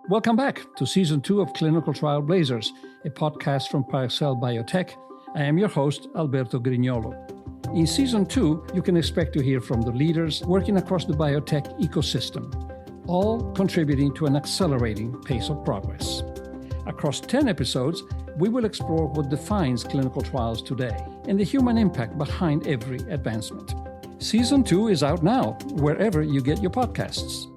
Welcome back to Season 2 of Clinical Trial Blazers, a podcast from Parexel Biotech. I am your host, Alberto Grignolo. In Season 2, you can expect to hear from the leaders working across the biotech ecosystem, all contributing to an accelerating pace of progress. Across 10 episodes, we will explore what defines clinical trials today and the human impact behind every advancement. Season 2 is out now, wherever you get your podcasts.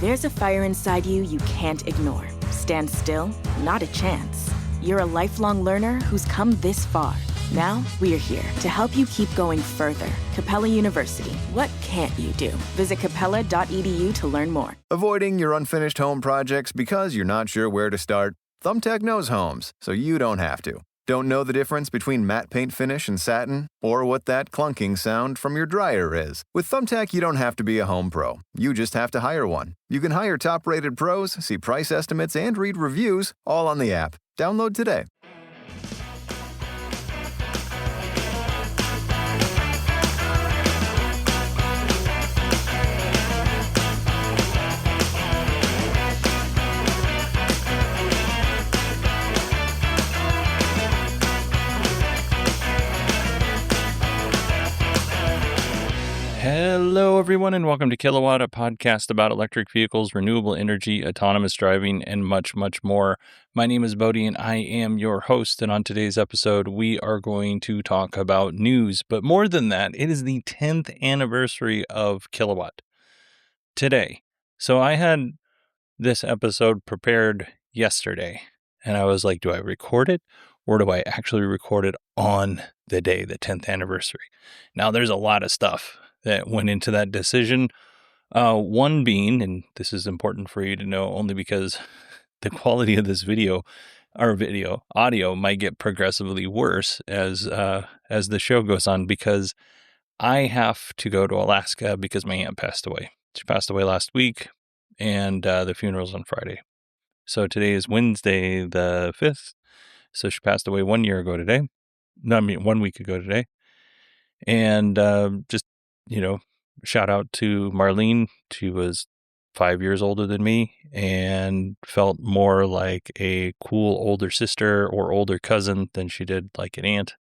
There's a fire inside you can't ignore. Stand still? Not a chance. You're a lifelong learner who's come this far. Now, we're here to help you keep going further. Capella University. What can't you do? Visit capella.edu to learn more. Avoiding your unfinished home projects because you're not sure where to start? Thumbtack knows homes, so you don't have to. Don't know the difference between matte paint finish and satin? Or what that clunking sound from your dryer is? With Thumbtack, you don't have to be a home pro. You just have to hire one. You can hire top-rated pros, see price estimates, and read reviews, all on the app. Download today. Hello, everyone, and welcome to Kilowatt, a podcast about electric vehicles, renewable energy, autonomous driving, and much, much more. My name is Bodie, and I am your host. And on today's episode, we are going to talk about news. But more than that, it is the 10th anniversary of Kilowatt today. So I had this episode prepared yesterday, and I was like, do I record it, or do I actually record it on the day, the 10th anniversary? Now, there's a lot of stuff that went into that decision. One being, and this is important for you to know only because the quality of this audio might get progressively worse as the show goes on, because I have to go to Alaska because my aunt passed away. She passed away last week, and the funeral's on Friday. So today is Wednesday the 5th. So she passed away 1 year ago today. 1 week ago today. And shout out to Marlene. She was 5 years older than me and felt more like a cool older sister or older cousin than she did like an aunt.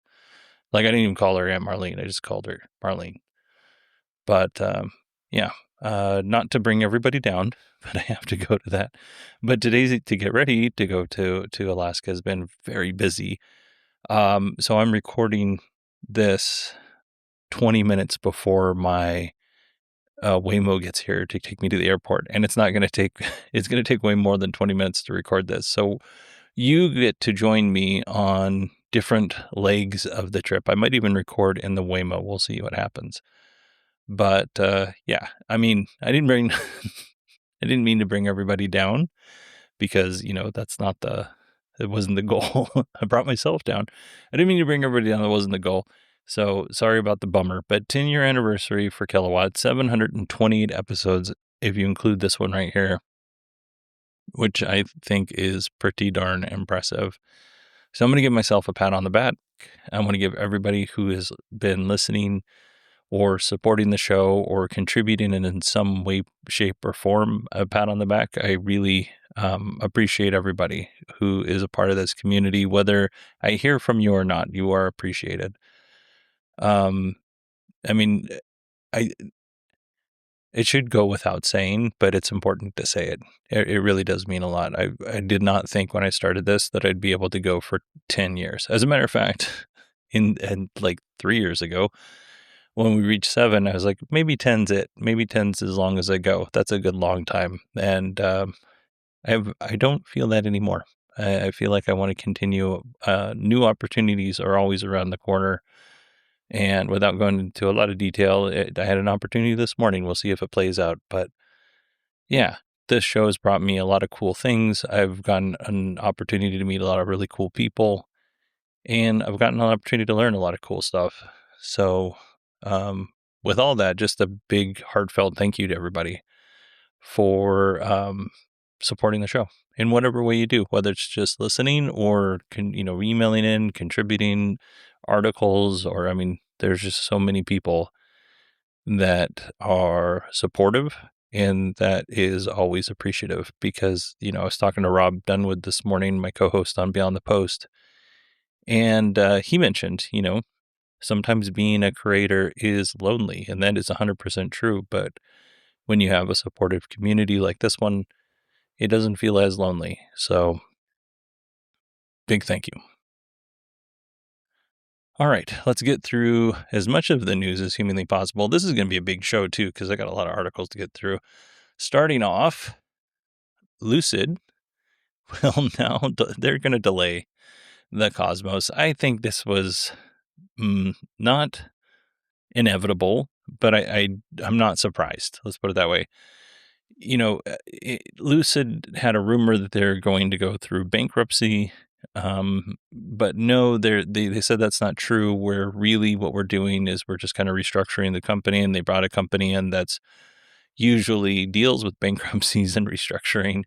Like, I didn't even call her Aunt Marlene. I just called her Marlene. But, not to bring everybody down, but I have to go to that. But today's, to get ready to go to Alaska, has been very busy. So I'm recording this 20 minutes before my Waymo gets here to take me to the airport. And it's going to take way more than 20 minutes to record this. So you get to join me on different legs of the trip. I might even record in the Waymo. We'll see what happens. But I didn't I didn't mean to bring everybody down, because, that's not it wasn't the goal. I brought myself down. I didn't mean to bring everybody down. That wasn't the goal. So sorry about the bummer, but 10-year anniversary for Kilowatt, 728 episodes, if you include this one right here, which I think is pretty darn impressive. So I'm going to give myself a pat on the back. I want to give everybody who has been listening or supporting the show or contributing in some way, shape, or form a pat on the back. I really appreciate everybody who is a part of this community. Whether I hear from you or not, you are appreciated. It should go without saying, but it's important to say it. It really does mean a lot. I did not think when I started this that I'd be able to go for 10 years. As a matter of fact, in like 3 years ago, when we reached 7, I was like, maybe 10's it. Maybe 10's as long as I go. That's a good long time. And I don't feel that anymore. I feel like I want to continue. New opportunities are always around the corner. And without going into a lot of detail, I had an opportunity this morning. We'll see if it plays out. But yeah, this show has brought me a lot of cool things. I've gotten an opportunity to meet a lot of really cool people. And I've gotten an opportunity to learn a lot of cool stuff. So with all that, just a big heartfelt thank you to everybody for supporting the show in whatever way you do, whether it's just listening or emailing in, contributing articles, or there's just so many people that are supportive And that is always appreciative because, I was talking to Rob Dunwood this morning, my co-host on Beyond the Post, and he mentioned, sometimes being a creator is lonely, and that is 100% true. But when you have a supportive community like this one, it doesn't feel as lonely. So big thank you. All right, let's get through as much of the news as humanly possible. This is going to be a big show too, because I got a lot of articles to get through. Starting off, Lucid, well, now they're going to delay the Cosmos. I think this was not inevitable, but I'm not surprised. Let's put it that way. Lucid had a rumor that they're going to go through bankruptcy, but no, they said that's not true. Where really what we're doing is we're just kind of restructuring the company, and they brought a company in that's usually deals with bankruptcies and restructuring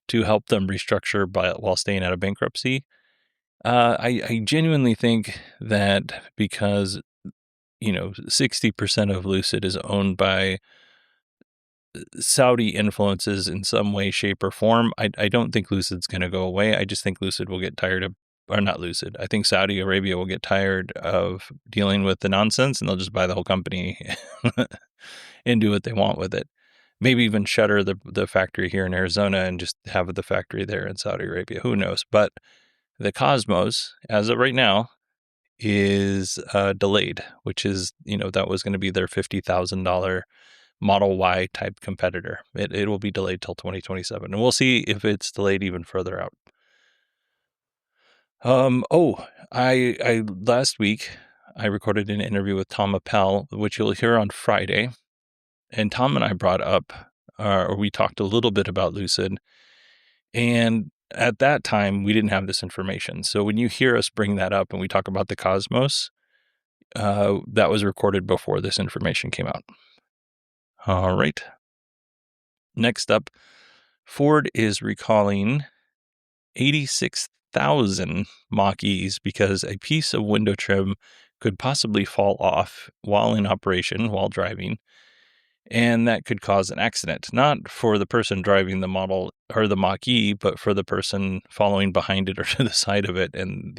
to help them restructure while staying out of bankruptcy. I genuinely think that because 60% of Lucid is owned by Saudi influences in some way, shape, or form. I don't think Lucid's going to go away. I just think Lucid will get tired of, or not Lucid. I think Saudi Arabia will get tired of dealing with the nonsense, and they'll just buy the whole company and do what they want with it. Maybe even shutter the factory here in Arizona and just have the factory there in Saudi Arabia. Who knows? But the Cosmos, as of right now, is delayed, which is, that was going to be their $50,000 Model Y type competitor. It will be delayed till 2027, and we'll see if it's delayed even further out. I last week I recorded an interview with Tom Appel, which you'll hear on Friday, and Tom and I brought up, or we talked a little bit about Lucid, and at that time we didn't have this information. So when you hear us bring that up and we talk about the Cosmos, that was recorded before this information came out. All right. Next up, Ford is recalling 86,000 Mach-E's because a piece of window trim could possibly fall off while in operation, while driving, and that could cause an accident. Not for the person driving the model or the Mach-E, but for the person following behind it or to the side of it. And,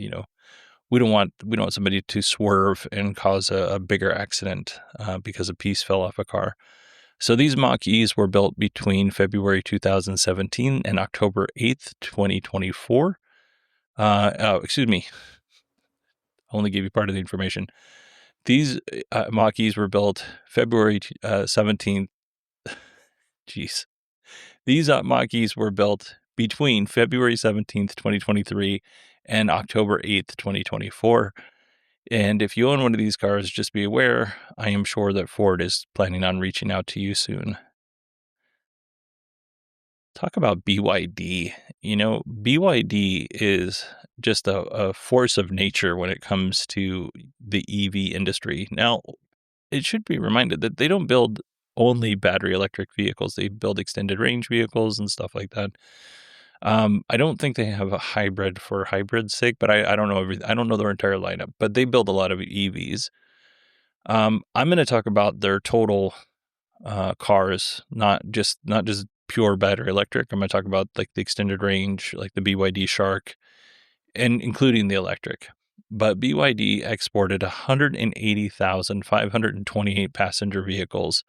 we don't want somebody to swerve and cause a bigger accident because a piece fell off a car. So these Mach-E's were built between February 2017 and October 8th, 2024. Excuse me. I only gave you part of the information. These Mach-E's were built February 17th. Jeez. These Mach-E's were built between February 17th, 2023 and October 8th, 2024. And if you own one of these cars, just be aware, I am sure that Ford is planning on reaching out to you soon. Talk about BYD. BYD is just a force of nature when it comes to the EV industry. Now, it should be reminded that they don't build only battery electric vehicles. They build extended range vehicles and stuff like that. I don't think they have a hybrid for hybrid's sake, but I don't know I don't know their entire lineup, but they build a lot of EVs. I'm going to talk about their total cars, not just pure battery electric. I'm going to talk about like the extended range, like the BYD Shark, and including the electric. But BYD exported 180,528 passenger vehicles,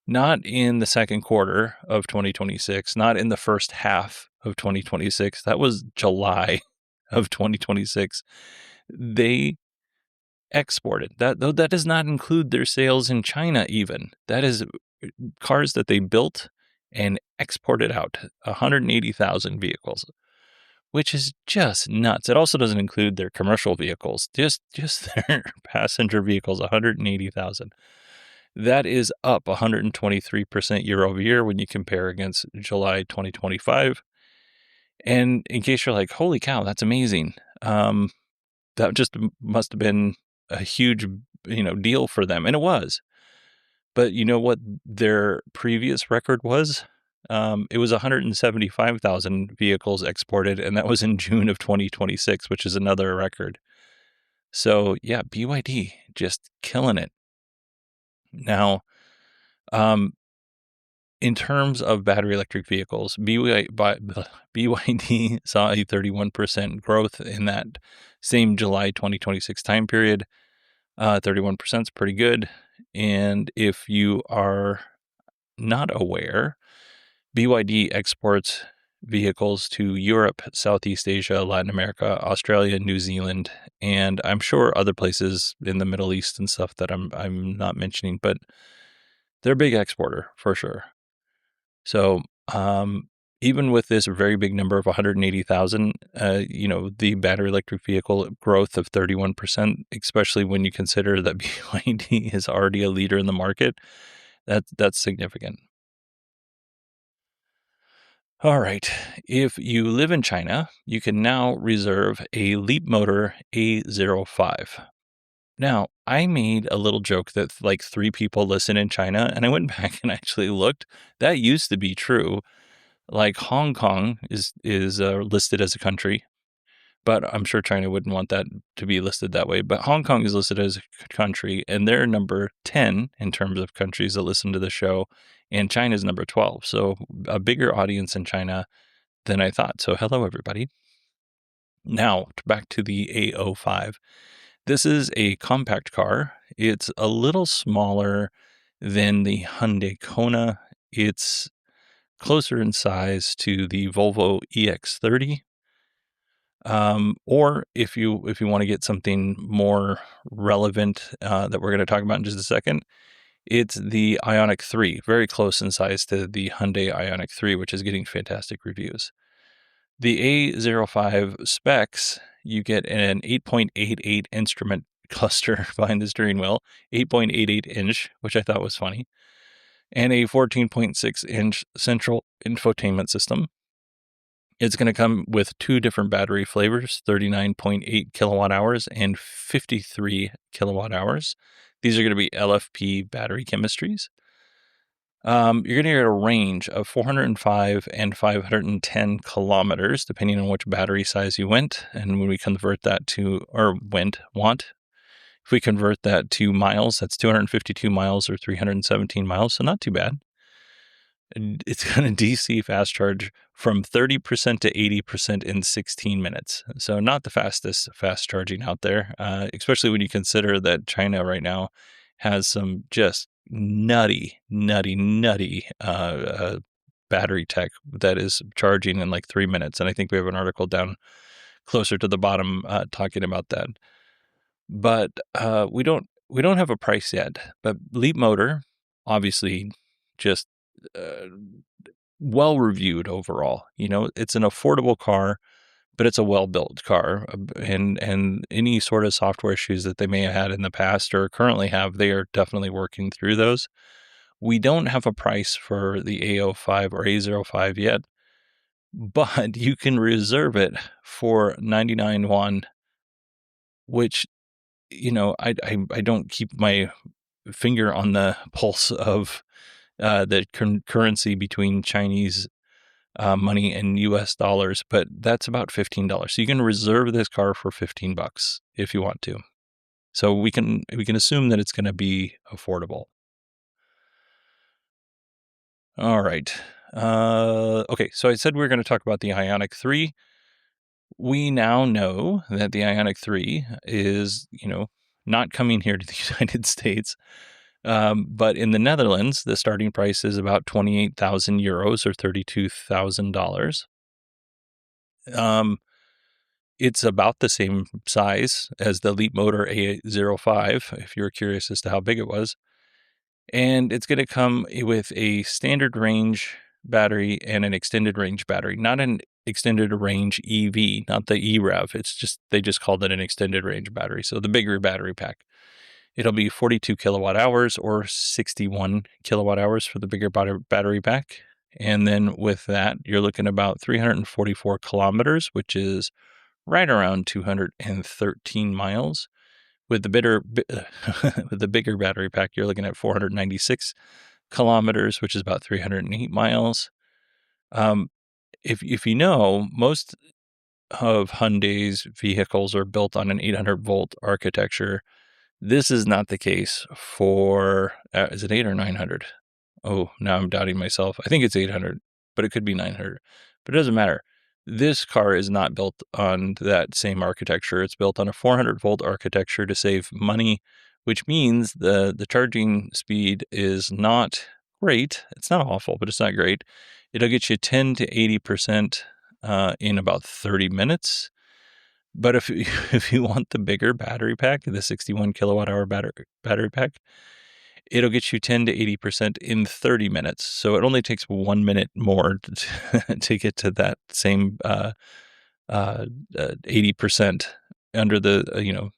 not in the second quarter of 2026, not in the first half of 2026. That was July of 2026. They exported that, though that does not include their sales in China even. That is cars that they built and exported out, 180,000 vehicles, which is just nuts. It also doesn't include their commercial vehicles, just their passenger vehicles, 180,000. That is up 123% year over year when you compare against July 2025. And in case you're like, holy cow, that's amazing. That just must have been a huge, deal for them. And it was. But you know what their previous record was? It was 175,000 vehicles exported, and that was in June of 2026, which is another record. So yeah, BYD just killing it. Now, in terms of battery electric vehicles, BYD saw a 31% growth in that same July 2026 time period. 31% is pretty good. And if you are not aware, BYD exports vehicles to Europe, Southeast Asia, Latin America, Australia, New Zealand, and I'm sure other places in the Middle East and stuff that I'm not mentioning, but they're a big exporter for sure. So even with this very big number of 180,000, the battery electric vehicle growth of 31%, especially when you consider that BYD is already a leader in the market, that's significant. All right. If you live in China, you can now reserve a Leapmotor A05. Now, I made a little joke that like 3 people listen in China, and I went back and actually looked. That used to be true. Like Hong Kong is listed as a country, but I'm sure China wouldn't want that to be listed that way. But Hong Kong is listed as a country, and they're number 10 in terms of countries that listen to the show, and China's number 12. So a bigger audience in China than I thought. So hello, everybody. Now, back to the A05. This is a compact car. It's a little smaller than the Hyundai Kona. It's closer in size to the Volvo EX30. Or if you want to get something more relevant that we're going to talk about in just a second, it's the IONIQ 3, very close in size to the Hyundai IONIQ 3, which is getting fantastic reviews. The A05 specs, you get an 8.88 instrument cluster behind the steering wheel, 8.88 inch, which I thought was funny, and a 14.6 inch central infotainment system. It's going to come with 2 different battery flavors, 39.8 kilowatt hours and 53 kilowatt hours. These are going to be LFP battery chemistries. You're going to get a range of 405 and 510 kilometers, depending on which battery size you went. And when we convert that to, if we convert that to miles, that's 252 miles or 317 miles. So not too bad. It's going to DC fast charge from 30% to 80% in 16 minutes. So not the fastest fast charging out there, especially when you consider that China right now has some just nutty battery tech that is charging in like 3 minutes. And I think we have an article down closer to the bottom talking about that. But we don't have a price yet. But Leapmotor, obviously, just well reviewed overall. It's an affordable car, but it's a well-built car, and any sort of software issues that they may have had in the past or currently have, they are definitely working through those. We don't have a price for the A05 or A05 yet, but you can reserve it for 99 won, which, I don't keep my finger on the pulse of the currency between Chinese money and US dollars, but that's about $15. So you can reserve this car for $15 if you want to. So we can assume that it's going to be affordable. All right. Okay, so I said we were going to talk about the IONIQ 3. We now know that the IONIQ 3 is, not coming here to the United States. But in the Netherlands, the starting price is about 28,000 euros or $32,000. It's about the same size as the Leapmotor A05, if you're curious as to how big it was. And it's going to come with a standard range battery and an extended range battery, not an extended range EV, not the EREV. They just called it an extended range battery. So the bigger battery pack. It'll be 42 kilowatt hours or 61 kilowatt hours for the bigger battery pack. And then with that, you're looking about 344 kilometers, which is right around 213 miles. With the bigger battery pack, you're looking at 496 kilometers, which is about 308 miles. If you know, most of Hyundai's vehicles are built on an 800 volt architecture. This is not the case for, is it 8 or 900? now I'm doubting myself. I think it's 800, but it could be 900. But it doesn't matter. This car is not built on that same architecture. It's built on a 400-volt architecture to save money, which means the charging speed is not great. It's not awful, but it's not great. It'll get you 10 to 80% in about 30 minutes. But if you want the bigger battery pack, the 61 kilowatt hour battery pack, it'll get you 10 to 80% in 30 minutes. So it only takes 1 minute more to get to that same 80% under the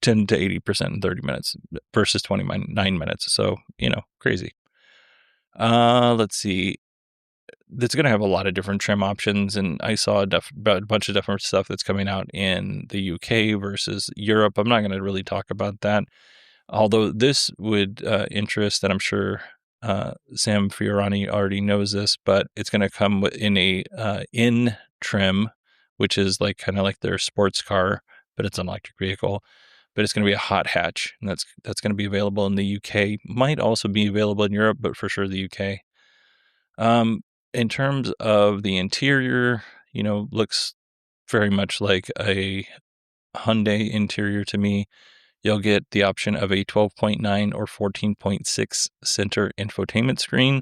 10 to 80% in 30 minutes versus 29 minutes. So crazy. Let's see. It's going to have a lot of different trim options, and I saw a bunch of different stuff that's coming out in the UK versus Europe. I'm not going to really talk about that, although this would interest, and I'm sure Sam Fiorani already knows this, but it's going to come in a in trim, which is kind of like their sports car, but it's an electric vehicle. But it's going to be a hot hatch, and that's going to be available in the UK. Might also be available in Europe, but for sure the UK. In terms of the interior, looks very much like a Hyundai interior to me. You'll get the option of a 12.9 or 14.6 center infotainment screen,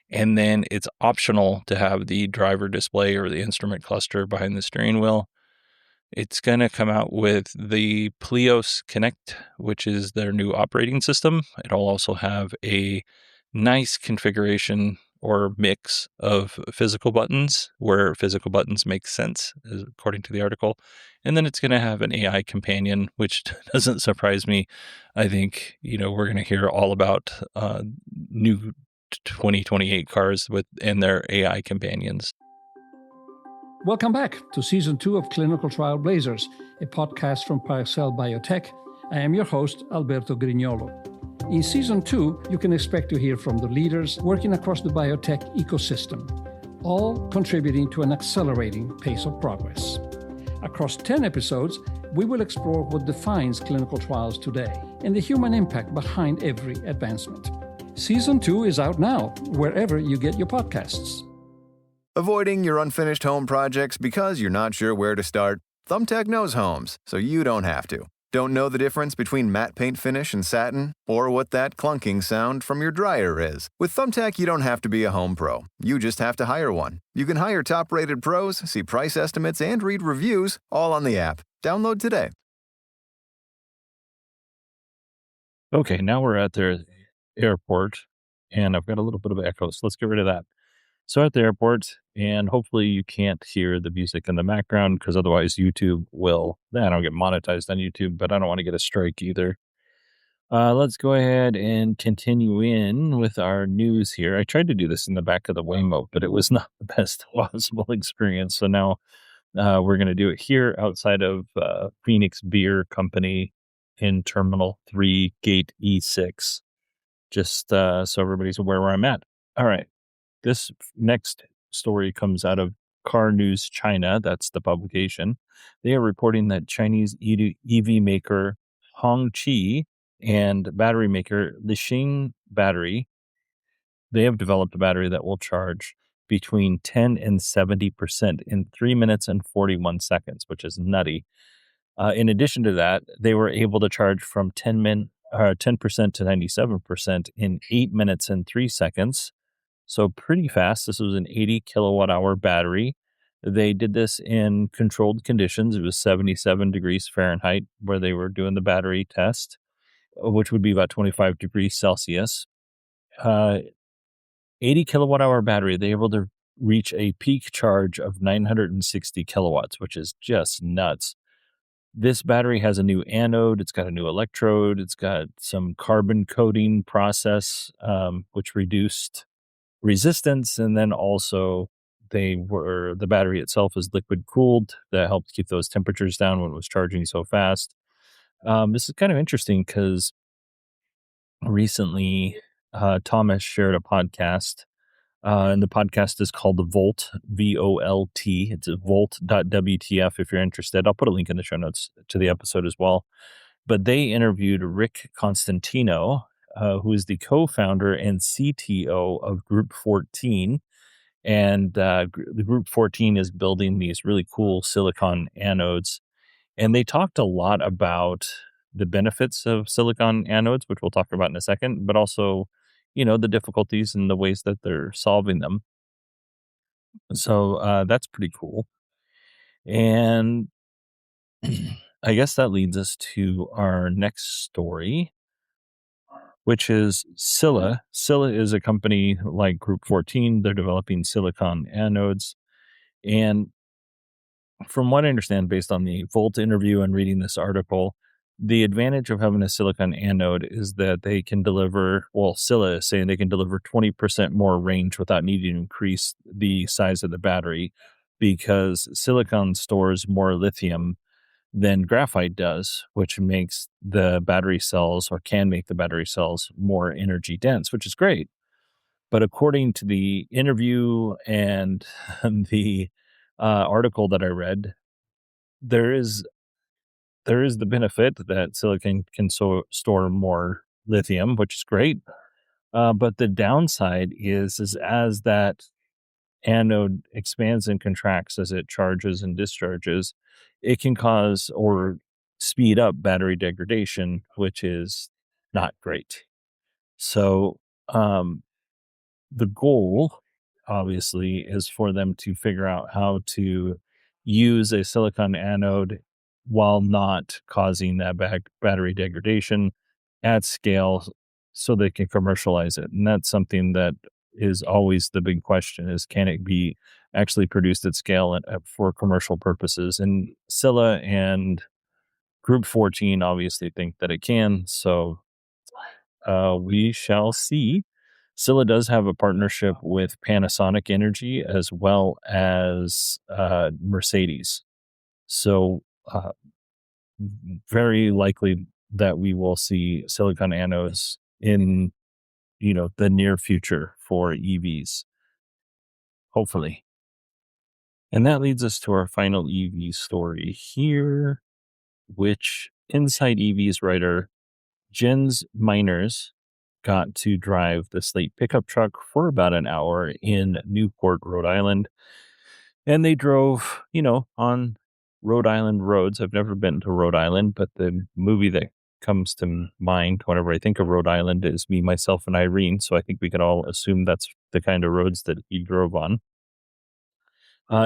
and then it's optional to have the driver display or the instrument cluster behind the steering wheel. It's going to come out with the Plios Connect, which is their new operating system. It'll also have a nice configuration or mix of physical buttons, where physical buttons make sense, according to the article. And then it's going to have an AI companion, which doesn't surprise me. I think, we're going to hear all about new 2028 cars and their AI companions. Welcome back to Season 2 of Clinical Trial Blazers, a podcast from Parcell Biotech. I am your host, Alberto Grignolo. In Season 2, you can expect to hear from the leaders working across the biotech ecosystem, all contributing to an accelerating pace of progress. Across 10 episodes, we will explore what defines clinical trials today and the human impact behind every advancement. Season 2 is out now, wherever you get your podcasts. Avoiding your unfinished home projects because you're not sure where to start? Thumbtack knows homes, so you don't have to. Don't know the difference between matte paint finish and satin? Or what that clunking sound from your dryer is? With Thumbtack, you don't have to be a home pro. You just have to hire one. You can hire top-rated pros, see price estimates, and read reviews, all on the app. Download today. Okay, now we're at the airport, and I've got a little bit of echo, so let's get rid of that. So at the airport, and hopefully you can't hear the music in the background, because otherwise YouTube will, I don't get monetized on YouTube, but I don't want to get a strike either. Let's go ahead and continue in with our news here. I tried to do this in the back of the Waymo, but it was not the best possible experience. So now we're going to do it here outside of Phoenix Beer Company in Terminal 3, Gate E6, just so everybody's aware where I'm at. All right. This next story comes out of Car News China. That's the publication. They are reporting that Chinese EV maker Hongqi and battery maker Lixing Battery, they have developed a battery that will charge between 10 and 70% in 3 minutes and 41 seconds, which is nutty. In addition to that, they were able to charge from 10% to 97% in 8 minutes and 3 seconds. So pretty fast. This was an 80 kilowatt hour battery. They did this in controlled conditions. It was 77 degrees Fahrenheit where they were doing the battery test, which would be about 25 degrees Celsius. 80 kilowatt hour battery, they were able to reach a peak charge of 960 kilowatts, which is just nuts. This battery has a new anode. It's got a new electrode. It's got some carbon coating process, which reduced resistance, and then also the battery itself is liquid cooled. That helped keep those temperatures down when it was charging so fast. This is kind of interesting because recently Thomas shared a podcast, and the podcast is called The Volt, V-O-L-T. It's a volt.wtf if you're interested. I'll put a link in the show notes to the episode as well. But they interviewed Rick Constantino, who is the co-founder and CTO of Group 14. And the Group 14 is building these really cool silicon anodes. And they talked a lot about the benefits of silicon anodes, which we'll talk about in a second, but also, the difficulties and the ways that they're solving them. So that's pretty cool. And I guess that leads us to our next story, which is Scylla. Scylla is a company like Group 14. They're developing silicon anodes. And from what I understand, based on the Volt interview and reading this article, the advantage of having a silicon anode is that they can deliver, Scylla is saying they can deliver 20% more range without needing to increase the size of the battery, because silicon stores more lithium than graphite does, which makes the battery cells, or can make the battery cells, more energy dense, which is great. But according to the interview and the article that I read, there is the benefit that silicon can store more lithium, which is great. But the downside is as that anode expands and contracts as it charges and discharges, it can cause or speed up battery degradation, which is not great. So the goal, obviously, is for them to figure out how to use a silicon anode while not causing that battery degradation at scale, so they can commercialize it. And that's something that is always the big question: is can it be actually produced at scale for commercial purposes? And Scylla and Group 14 obviously think that it can. So we shall see. Scylla does have a partnership with Panasonic Energy as well as Mercedes. So very likely that we will see silicon anodes in, the near future for EVs. Hopefully. And that leads us to our final EV story here, which Inside EVs writer Jens Miners got to drive the Slate pickup truck for about an hour in Newport, Rhode Island. And they drove, on Rhode Island roads. I've never been to Rhode Island, but the movie that comes to mind whenever I think of Rhode Island is Me, Myself, and Irene. So I think we can all assume that's the kind of roads that he drove on.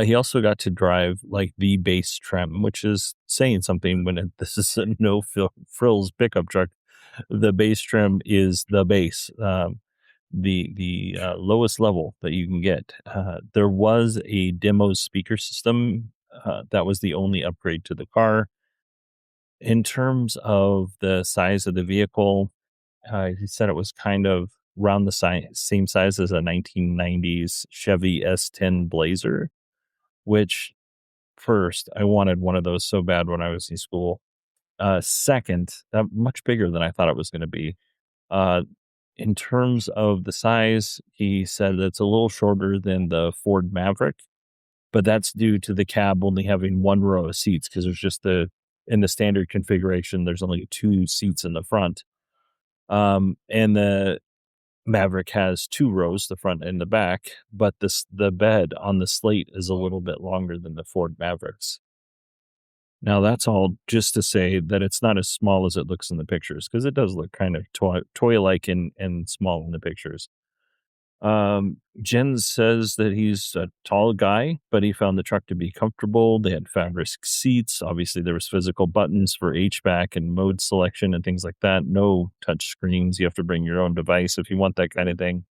He also got to drive like the base trim, which is saying something when this is a no frills pickup truck. The base trim is the base, the lowest level that you can get. There was a demo speaker system. That was the only upgrade to the car. In terms of the size of the vehicle, he said it was kind of around the same size as a 1990s Chevy S10 Blazer, which, first, I wanted one of those so bad when I was in school. Second, much bigger than I thought it was going to be. In terms of the size, he said it's a little shorter than the Ford Maverick, but that's due to the cab only having one row of seats, because there's just in the standard configuration, there's only 2 seats in the front. And the Maverick has 2 rows, the front and the back, but the bed on the Slate is a little bit longer than the Ford Mavericks. Now, that's all just to say that it's not as small as it looks in the pictures, because it does look kind of toy-like and small in the pictures. Jen says that he's a tall guy, but he found the truck to be comfortable. They had fabric seats. Obviously, there was physical buttons for HVAC and mode selection and things like that. No touch screens. You have to bring your own device if you want that kind of thing.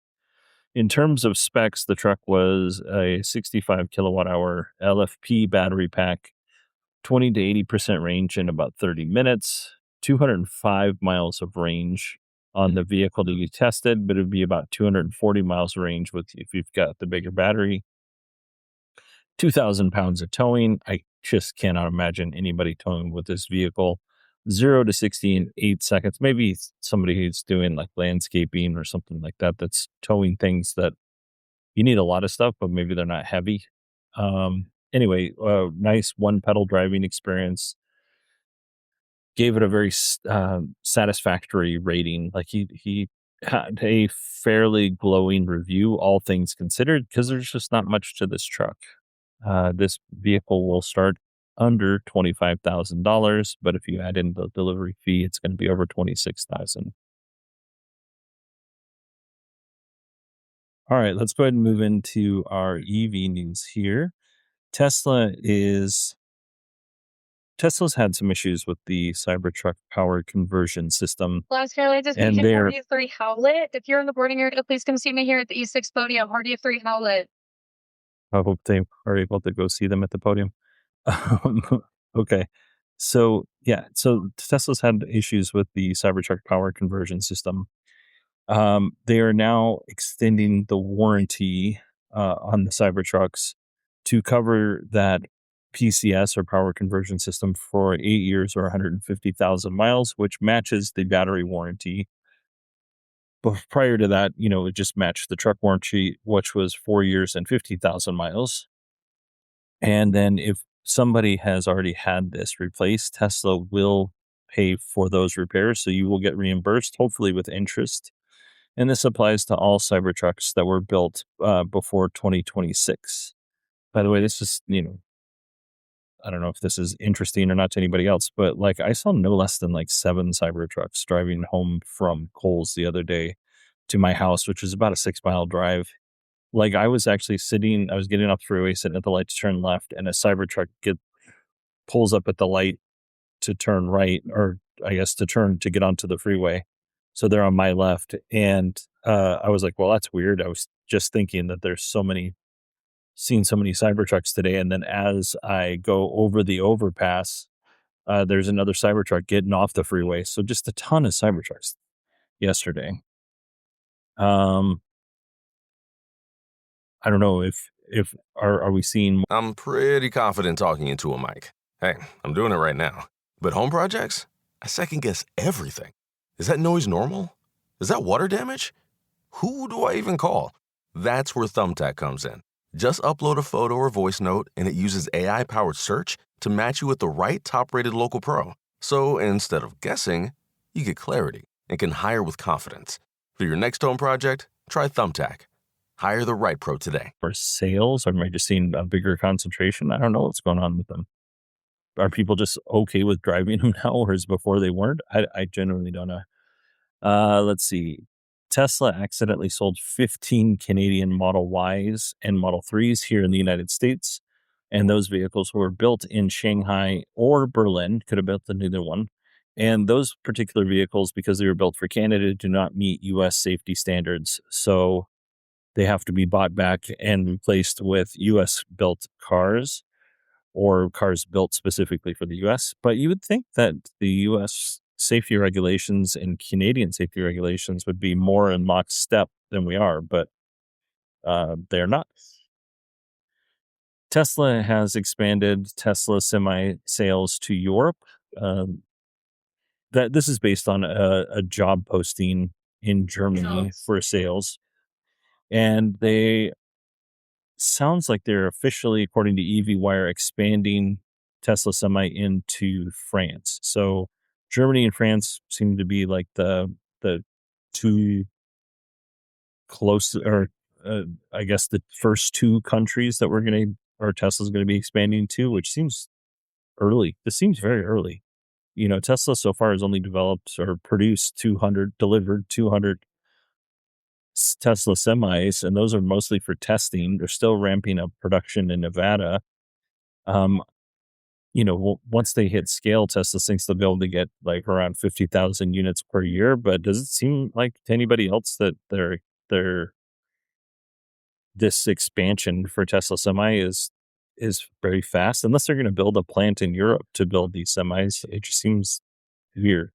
In terms of specs, the truck was a 65 kilowatt hour LFP battery pack, 20 to 80% range in about 30 minutes, 205 miles of range on the vehicle to be tested, but it'd be about 240 miles range if you've got the bigger battery. 2,000 pounds of towing. I just cannot imagine anybody towing with this vehicle. 0 to 60 in 8 seconds. Maybe somebody who's doing like landscaping or something like that, that's towing things that you need a lot of stuff, but maybe they're not heavy. Anyway, nice one pedal driving experience. gave it a very satisfactory rating. Like he had a fairly glowing review, all things considered, because there's just not much to this truck. This vehicle will start under $25,000, but if you add in the delivery fee, it's going to be over $26,000. All right, let's go ahead and move into our EV news here. Tesla's had some issues with the Cybertruck power conversion system. Last Carolina, just And speaking they're- RD3 Howlet. If you're in the boarding area, please come see me here at the E6 podium. RD3 Howlet. I hope they are able to go see them at the podium. Okay. So Tesla's had issues with the Cybertruck power conversion system. They are now extending the warranty on the Cybertrucks to cover that PCS or power conversion system for 8 years or 150,000 miles, which matches the battery warranty. But prior to that, it just matched the truck warranty, which was 4 years and 50,000 miles. And then if somebody has already had this replaced, Tesla will pay for those repairs. So you will get reimbursed, hopefully with interest. And this applies to all Cybertrucks that were built before 2026. By the way, this is, I don't know if this is interesting or not to anybody else, but like I saw no less than like 7 Cybertrucks driving home from Kohl's the other day to my house, which was about a 6-mile drive. Like I was actually I was getting off the freeway, sitting at the light to turn left, and a Cybertruck pulls up at the light to turn right, or I guess to get onto the freeway. So they're on my left. And I was like, well, that's weird. I was just thinking that there's seen so many Cybertrucks today. And then as I go over the overpass, there's another Cybertruck getting off the freeway. So just a ton of Cybertrucks yesterday. I don't know if are we seeing? I'm pretty confident talking into a mic. Hey, I'm doing it right now. But home projects? I second guess everything. Is that noise normal? Is that water damage? Who do I even call? That's where Thumbtack comes in. Just upload a photo or voice note, and it uses AI-powered search to match you with the right top-rated local pro. So instead of guessing, you get clarity and can hire with confidence. For your next home project, try Thumbtack. Hire the right pro today. For sales, or am I just seeing a bigger concentration? I don't know what's going on with them. Are people just okay with driving them now, whereas before they weren't? I genuinely don't know. Let's see. Tesla accidentally sold 15 Canadian Model Ys and Model 3s here in the United States. And those vehicles were built in Shanghai or Berlin, could have built in either one. And those particular vehicles, because they were built for Canada, do not meet U.S. safety standards. So they have to be bought back and replaced with U.S. built cars, or cars built specifically for the U.S. But you would think that the U.S. safety regulations and Canadian safety regulations would be more in lockstep than we are, but they're not. Tesla has expanded Tesla Semi sales to Europe. That this is based on a job posting in Germany for sales. And they sounds like they're officially, according to EV Wire, expanding Tesla Semi into France. So Germany and France seem to be like the two close, or I guess the first 2 countries that Tesla's going to be expanding to, which seems early. This seems very early. Tesla so far has only developed or delivered 200 Tesla semis, and those are mostly for testing. They're still ramping up production in Nevada. Once they hit scale, Tesla thinks they'll be able to get like around 50,000 units per year. But does it seem like to anybody else that this expansion for Tesla Semi is very fast? Unless they're going to build a plant in Europe to build these semis, it just seems weird.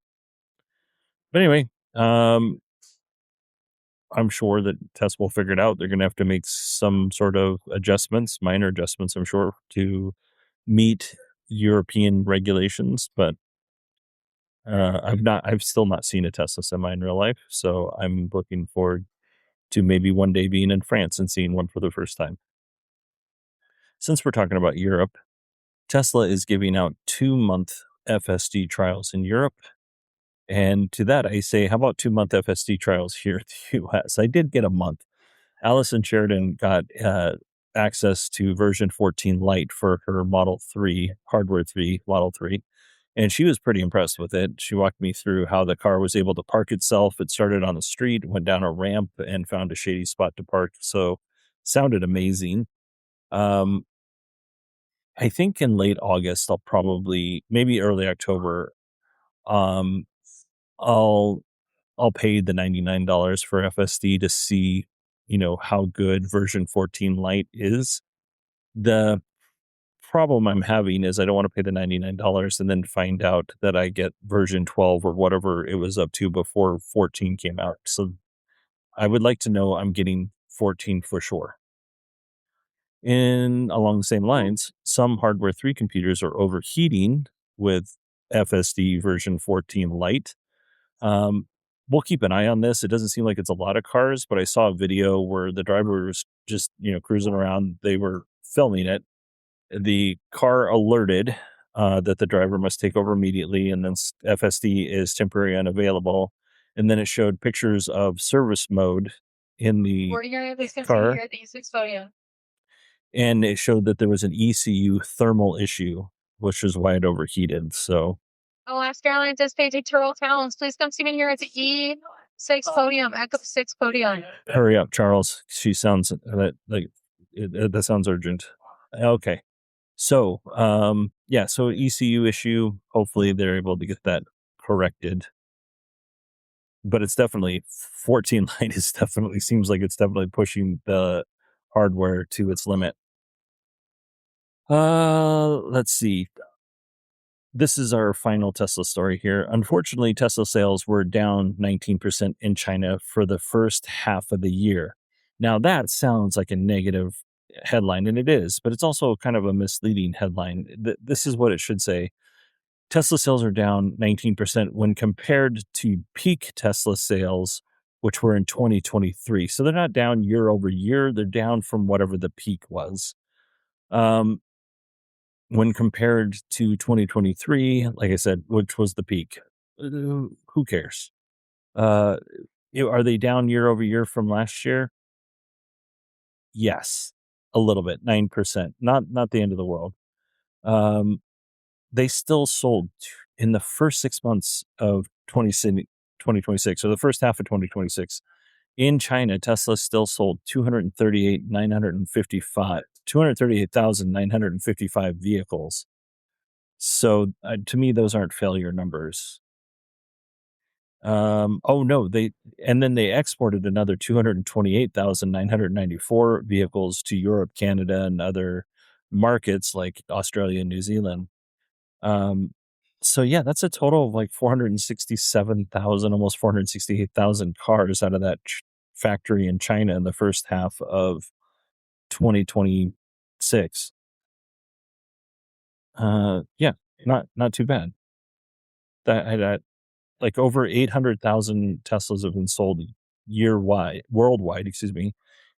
But anyway, I'm sure that Tesla will figure it out. They're going to have to make some sort of minor adjustments, I'm sure, to meet European regulations. But I've still not seen a Tesla Semi in real life. So I'm looking forward to maybe one day being in France and seeing one for the first time. Since we're talking about Europe, Tesla is giving out 2-month FSD trials in Europe. And to that, I say, how about 2-month FSD trials here in the US? I did get a month. Allison Sheridan got access to version 14 Lite for her Model 3, Hardware 3, Model 3. And she was pretty impressed with it. She walked me through how the car was able to park itself. It started on the street, went down a ramp, and found a shady spot to park. So sounded amazing. I think in late August, I'll probably, maybe early October, I'll pay the $99 for FSD to see, how good version 14 Lite is. The problem I'm having is I don't want to pay the $99 and then find out that I get version 12 or whatever it was up to before 14 came out. So I would like to know I'm getting 14 for sure. Along the same lines, some Hardware 3 computers are overheating with FSD version 14 Lite. We'll keep an eye on this. It doesn't seem like it's a lot of cars, but I saw a video where the driver was just, cruising around. They were filming it. The car alerted that the driver must take over immediately, and then FSD is temporarily unavailable. And then it showed pictures of service mode in the car. Here at the E6 podium. And it showed that there was an ECU thermal issue, which is why it overheated. So, Alaska Airlines SPJ Turtle Towns. Please come see me here at the E6 podium, Echo 6 podium. Hurry up, Charles. She sounds that sounds urgent. Okay. So, so ECU issue. Hopefully they're able to get that corrected. But it's definitely 14 Lite seems like it's definitely pushing the hardware to its limit. Let's see. This is our final Tesla story here. Unfortunately, Tesla sales were down 19% in China for the first half of the year. Now, that sounds like a negative headline, and it is, but it's also kind of a misleading headline. This is what it should say. Tesla sales are down 19% when compared to peak Tesla sales, which were in 2023. So they're not down year over year. They're down from whatever the peak was. When compared to 2023, like I said, which was the peak, who cares? Are they down year over year from last year? Yes, a little bit, 9%. Not the end of the world. They still sold in the first 6 months of 2026, or the first half of 2026. In China, Tesla still sold 238,955 vehicles. So to me, those aren't failure numbers. Then they exported another 228,994 vehicles to Europe, Canada, and other markets like Australia and New Zealand. That's a total of like 467,000, almost 468,000 cars out of that factory in China in the first half of 2026. Not too bad. That like over 800,000 Teslas have been sold worldwide,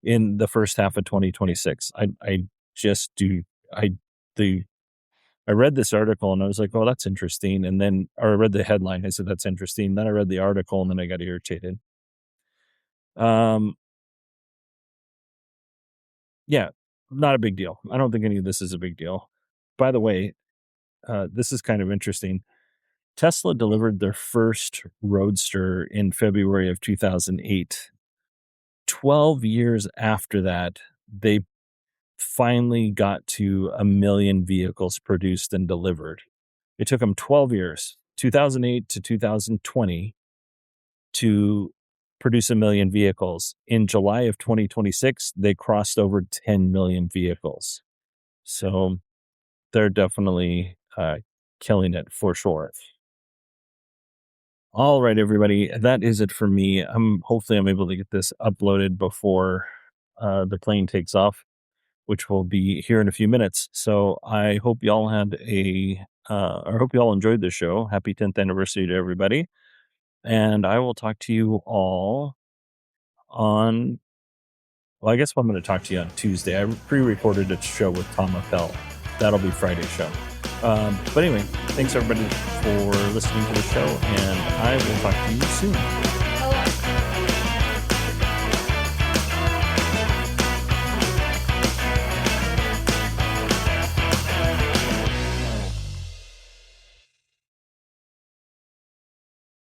in the first half of 2026. I read this article and I was like, oh, that's interesting. And then, I read the headline. I said, that's interesting. Then I read the article and then I got irritated. Not a big deal. I don't think any of this is a big deal. By the way, this is kind of interesting. Tesla delivered their first Roadster in February of 2008. 12 years after that, they finally got to 1 million vehicles produced and delivered. It took them 12 years, 2008 to 2020, to produce 1 million vehicles. In July of 2026, they crossed over 10 million vehicles. So they're definitely killing it for sure. All right, everybody, that is it for me. Hopefully I'm able to get this uploaded before the plane takes off, which will be here in a few minutes. So I hope y'all enjoyed the show. Happy 10th anniversary to everybody. And I will talk to you all I guess I'm going to talk to you on Tuesday. I pre-recorded a show with Tom Appel. That'll be Friday's show. But anyway, thanks everybody for listening to the show, and I will talk to you soon.